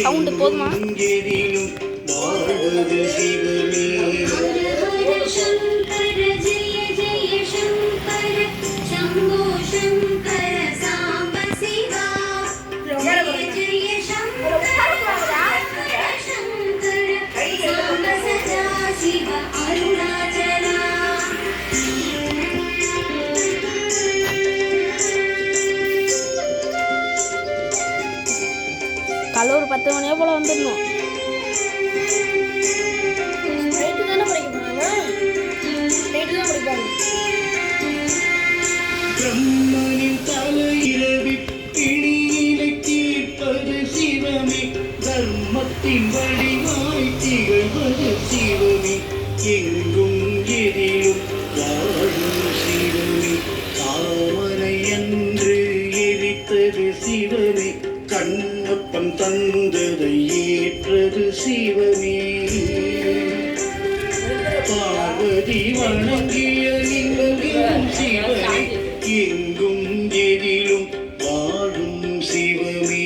Sound போதுமா? காலைல ஒரு 10 மணியோ போல வந்துடணும். பிரம்மனின் தலையிரவி பிணியினை தீர்ப்பது சிவமே, தர்மத்தின் வடிவாய் திகழ்வது சிவமே, எங்கும் எதிலும் வாழும் சிவமே, தாமரை அன்று எரித்தது சிவமே, கண்ணப்பன் தந்ததை ஏற்றது சிவமே, பார்வதி வணங்கிய லிங்கமும் சிவமே, எங்கும் எதிலும் வாழும் சிவமே,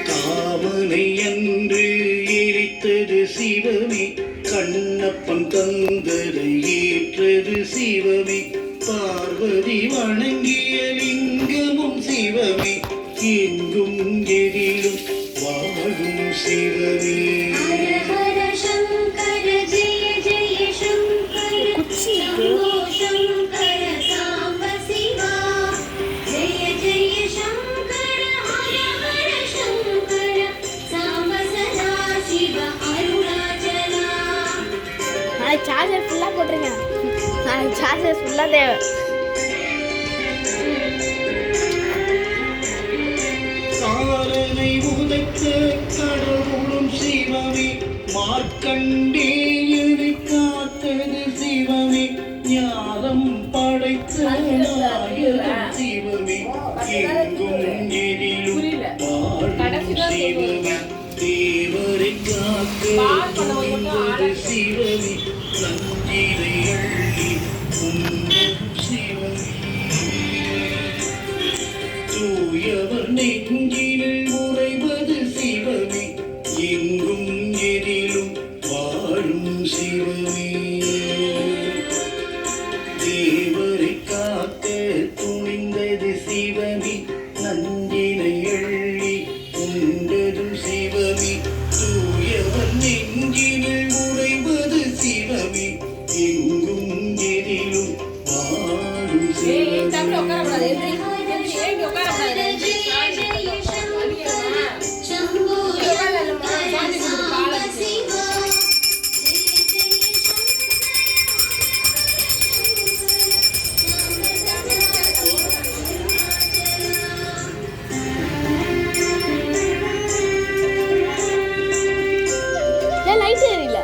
காமனை அன்று எரித்தது சிவமே, கண்ணப்பன் தந்ததை ஏற்றது சிவமே, பார்வதி வணங்கிய லிங்கமும் சிவமே, எங்கும் எதிலும் வாழும் சிவமே. சார்ஜர் ஃபுல்லாக போட்டுருங்க. சார்ஜர் ஃபுல்லாக தேவை. காலனை உதைத்த கடவுளும் சிவமே, மார்க்கண்டேயனை காத்தது சிவமே, ஞானம் படைத்த நாயகன் சிவமே, எங்கும் எதிலும் வாழும் சிவமே, தேவரை காக்க துணிந்தது சிவமே, நஞ்சினை அள்ளி உண்ணும் சிவமே, தூயவர் நெஞ்சினில் உறைவது சிவமே, எங்கும் எதிலும் வாழும் சிவமே, தேவரை காக்க துணிந்தது சிவமே, நஞ்சினை அள்ளி உண்டதும் சிவமே, தூயவர் நெஞ்சினில் உறைவது சிவமே, எங்கும் எதிலும் வாழும் சிவமே. லைட் எரியல.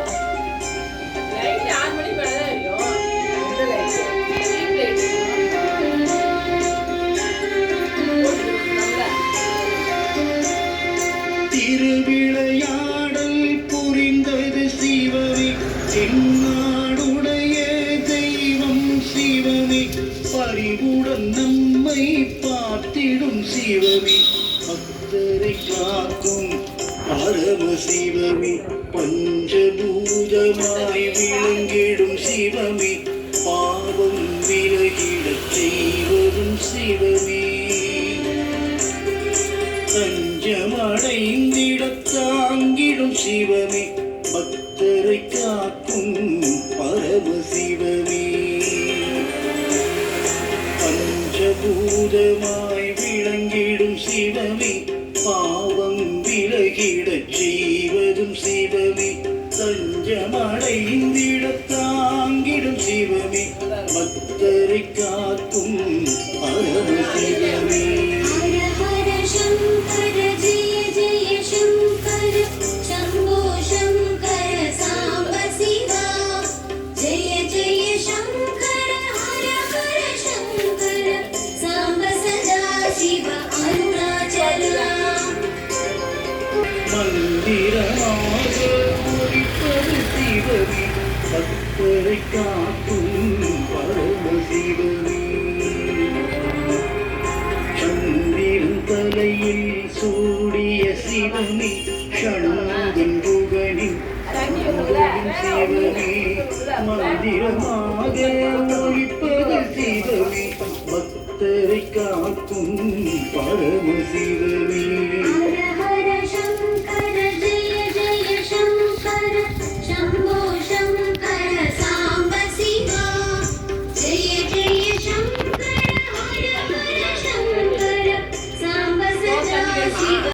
திருவிளையாடல் புரிந்தது சிவமே, தென்னாடுடைய தெய்வம் சிவமே, பரிவுடன் நம்மை பார்த்திடும் சிவமே, பக்தரை காக்கும் பரம சிவமே, பஞ்சபூதமாய் விளங்கிடும் சிவமே, பாவம் விலகிடச் செய்வதும் சிவமே, தஞ்சமடைந்திடத் தாங்கிடும் சிவமே, பக்தரை காக்கும் பரம சிவமே, பஞ்சபூதமாய் விளங்கிடும் சிவமே, பாவம் விலகிடச் செய்வதும் சிவமே, தஞ்சமடைந்திடத் தாங்கிடும் சிவமே, பக்தரை காக்கும் பரம சிவமே. மந்திரமாக ஒலிப்பது சிவமே, பக்தரை காக்கும் பரம சிவமே, சந்திரன் தலையில் சூடி சிவமே ஷண்முகன் புகழின் சிவமே மந்திரமாக ஒழிப்பது சிவமே பக்தரை காக்கும் பரம சிவமே